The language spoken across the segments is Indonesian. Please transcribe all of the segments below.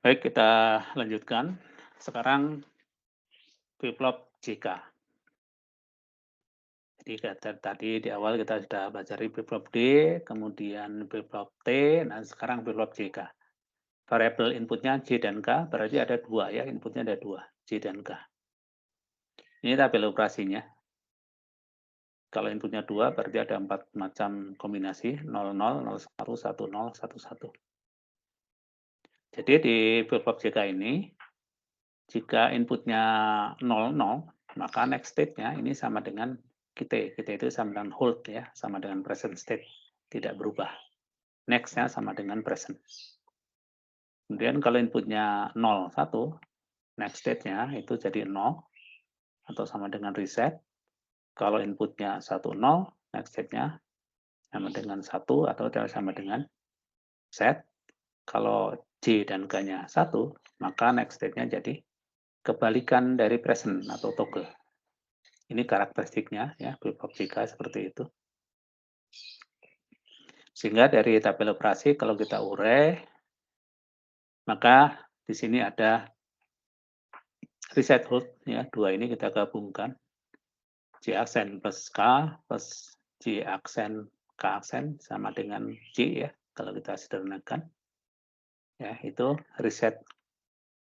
Baik, kita lanjutkan. Sekarang develop JK. Jadi tadi di awal kita sudah pelajari develop D, kemudian develop T, nah sekarang develop JK. Variabel inputnya J dan K, berarti ada dua ya, inputnya ada dua, J dan K. Ini tabel operasinya. Kalau inputnya dua, berarti ada 4 macam kombinasi, 00, 01, 10, 11. Jadi di develop JK ini, jika inputnya 00, maka next state-nya ini sama dengan kita. Kita itu sama dengan hold ya, sama dengan present state, tidak berubah. Next-nya sama dengan present. Kemudian kalau inputnya 01, next state-nya itu jadi 0 atau sama dengan reset. Kalau inputnya 10, next state-nya sama dengan 1 atau sama dengan set. Kalau J dan K-nya 1, maka next state-nya jadi kebalikan dari present atau toggle. Ini karakteristiknya ya, develop JK seperti itu. Sehingga dari tabel operasi kalau kita urai, maka di sini ada reset hold ya, dua ini kita gabungkan. J aksen plus K plus J aksen K aksen sama dengan J ya, kalau kita sederhanakan. Ya, itu reset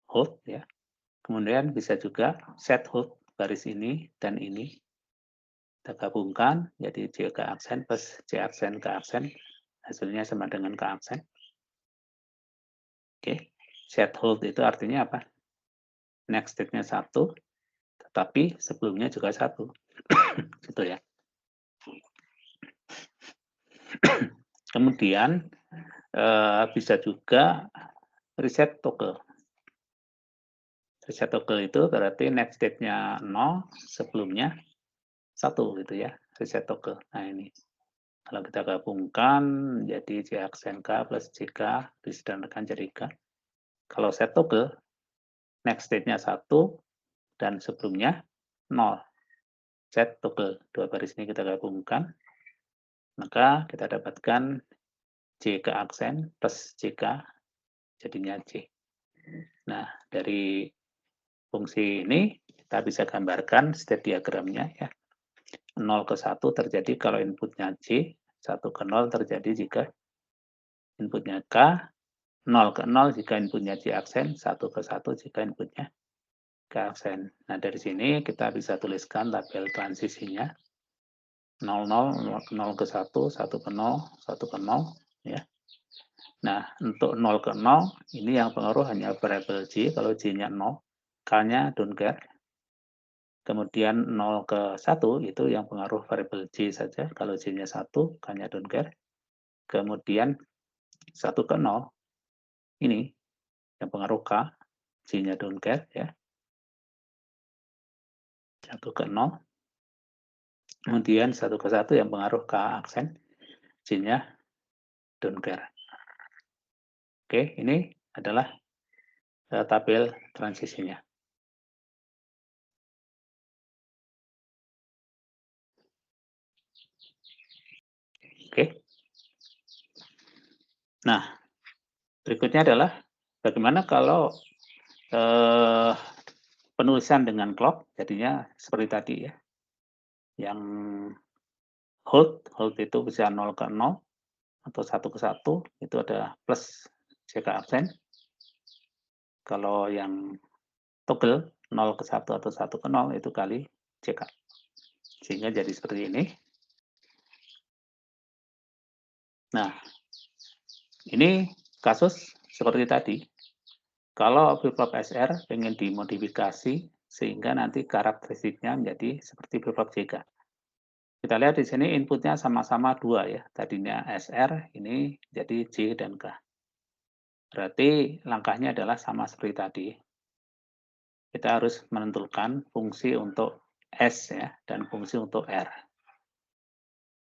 hold ya. Kemudian bisa juga set hold baris ini dan ini. Kita gabungkan jadi J K aksen plus J aksen K aksen. Hasilnya sama dengan K aksen. Oke. Set hold itu artinya apa? Next state-nya 1, tetapi sebelumnya juga 1. Gitu ya. Kemudian bisa juga reset toggle. Reset toggle itu berarti next state-nya 0, sebelumnya 1 gitu ya, reset toggle. Nah ini, kalau kita gabungkan jadi J aksen K plus JK, disederhanakan jadi K. Kalau set toggle, next state-nya 1 dan sebelumnya 0. Set toggle, dua baris ini kita gabungkan, maka kita dapatkan JK aksen plus JK jadinya J. Nah, dari fungsi ini kita bisa gambarkan state diagramnya ya. 0 ke 1 terjadi kalau inputnya J, 1 ke 0 terjadi jika inputnya K, 0 ke 0 jika inputnya J aksen, 1 ke 1 jika inputnya K aksen. Nah, dari sini kita bisa tuliskan tabel transisinya. 0, 0, 0 ke 1, 1 ke 0, 1 ke 0 ya. Nah, untuk 0 ke 0 ini yang pengaruh hanya variabel J, kalau J-nya 0, K-nya don't care. Kemudian 0 ke 1 itu yang pengaruh variabel J saja, kalau J-nya 1, K-nya don't care. Kemudian 1 ke 0 ini yang pengaruh K, J-nya don't care ya. 1 ke 0. Kemudian 1 ke 1 yang pengaruh K aksen, J-nya don't care. Oke, ini adalah tabel transisinya. Oke. Nah, berikutnya adalah bagaimana kalau penulisan dengan clock, jadinya seperti tadi ya. Yang hold itu bisa 0 ke 0 atau 1 ke 1, itu ada plus JK absen. Kalau yang toggle 0 ke 1 atau 1 ke 0 itu kali JK. Sehingga jadi seperti ini. Nah, ini kasus seperti tadi. Kalau flip-flop SR pengen dimodifikasi sehingga nanti karakteristiknya menjadi seperti flip-flop JK. Kita lihat di sini inputnya sama-sama 2 ya. Tadinya SR, ini jadi J dan K. Berarti langkahnya adalah sama seperti tadi. Kita harus menentukan fungsi untuk S ya, dan fungsi untuk R.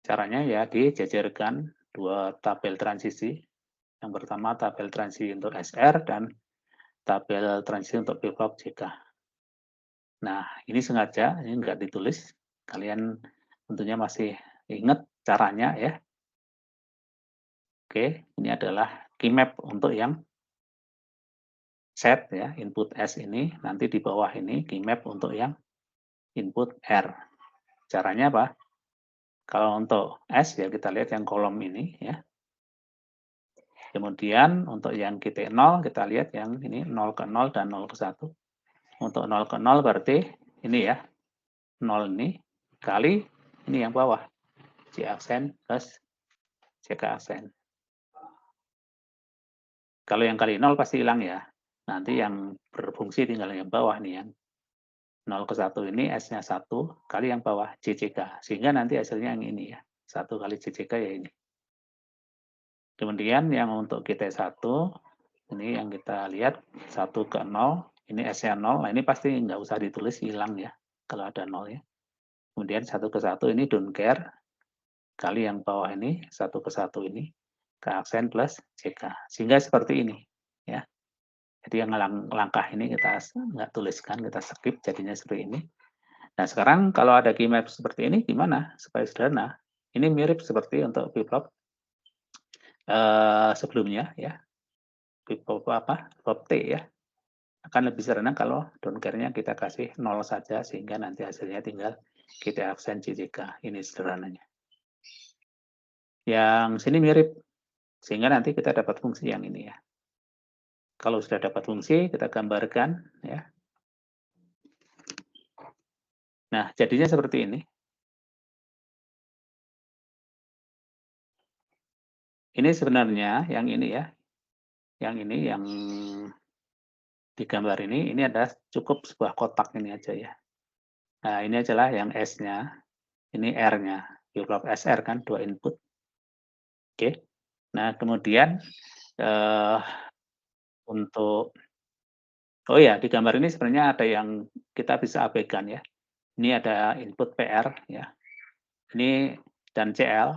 Caranya ya dijajarkan dua tabel transisi. Yang pertama tabel transisi untuk SR dan tabel transisi untuk flip-flop JK. Nah, ini sengaja, ini enggak ditulis. Kalian tentunya masih ingat caranya ya. Oke, ini adalah key map untuk yang set ya, input S ini, nanti di bawah ini key map untuk yang input R. Caranya apa? Kalau untuk S ya kita lihat yang kolom ini ya. Kemudian untuk yang titik 0 kita lihat yang ini 0 ke 0 dan 0 ke 1. Untuk 0 ke 0 berarti ini ya. 0 ini kali ini yang bawah. C aksen plus CK aksen. Kalau yang kali 0 pasti hilang ya. Nanti yang berfungsi tinggal yang bawah nih yang 0 ke 1 ini S-nya 1 kali yang bawah CCK. Sehingga nanti hasilnya yang ini ya. 1 kali CCK ya ini. Kemudian yang untuk GT1 ini yang kita lihat 1 ke 0, ini S-nya 0. Nah, ini pasti nggak usah ditulis hilang ya kalau ada 0 ya. Kemudian 1 ke 1 ini don't care kali yang bawah ini 1 ke 1 ini ke aksen plus CK. Sehingga seperti ini ya. Jadi yang langkah ini kita nggak tuliskan, kita skip jadinya seperti ini. Nah sekarang kalau ada key map seperti ini gimana supaya sederhana? Ini mirip seperti untuk flip-flop sebelumnya ya. Flip-flop apa? Flip T ya. Akan lebih sederhana kalau don't care-nya kita kasih 0 saja sehingga nanti hasilnya tinggal kita aksen CCK. Ini sederhananya. Yang sini mirip sehingga nanti kita dapat fungsi yang ini ya. Kalau sudah dapat fungsi, kita gambarkan ya. Nah, jadinya seperti ini. Ini sebenarnya yang ini ya. Yang ini yang di gambar ini adalah cukup sebuah kotak ini aja ya. Nah, ini adalah yang S-nya, ini R-nya. Flip-flop SR kan, 2 input. Oke. Nah, kemudian untuk oh ya, di gambar ini sebenarnya ada yang kita bisa abaikan ya. Ini ada input PR ya. Ini dan CL.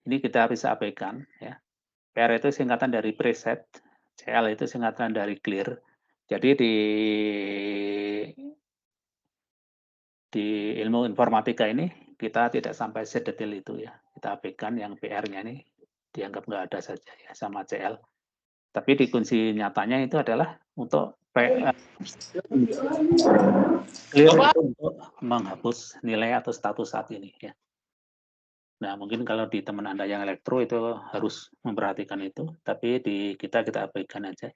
Ini kita bisa abaikan ya. PR itu singkatan dari preset, CL itu singkatan dari clear. Jadi di ilmu informatika ini kita tidak sampai sedetail itu ya. Kita abaikan yang PR-nya ini dianggap nggak ada saja ya sama CL. Tapi di kunci nyatanya itu adalah untuk PR clear itu untuk menghapus nilai atau status saat ini ya. Nah, mungkin kalau di teman Anda yang elektro itu harus memperhatikan itu, tapi di kita abaikan aja.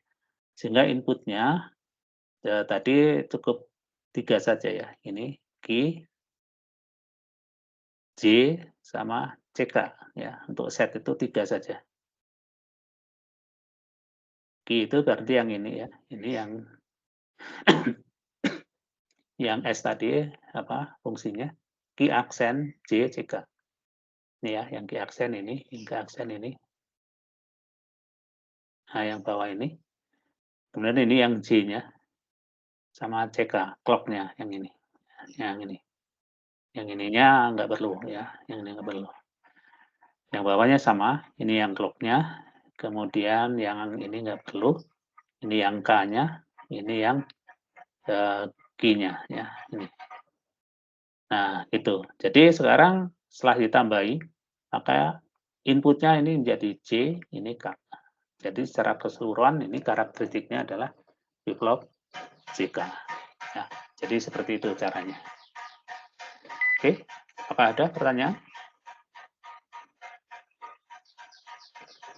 Sehingga inputnya tadi cukup 3 saja ya. Ini Q, J, sama CK ya. Untuk set itu 3 saja. Q itu berarti yang ini ya. Ini yang S tadi apa fungsinya? Q aksen J, CK. Ini ya, yang Q aksen ini, yang Q aksen ini. Nah, yang bawah ini. Kemudian ini yang J-nya sama CK, clock-nya yang ini. Yang ini. Yang ininya nggak perlu ya, yang ini nggak perlu. Yang bawahnya sama, ini yang clock-nya, kemudian yang ini nggak perlu, ini yang K-nya, ini yang Q-nya ya, ini. Nah, itu. Jadi sekarang setelah ditambahi, maka inputnya ini menjadi J, ini K. Jadi secara keseluruhan ini karakteristiknya adalah flip-flop JK. Ya, jadi seperti itu caranya. Oke, apakah ada pertanyaan?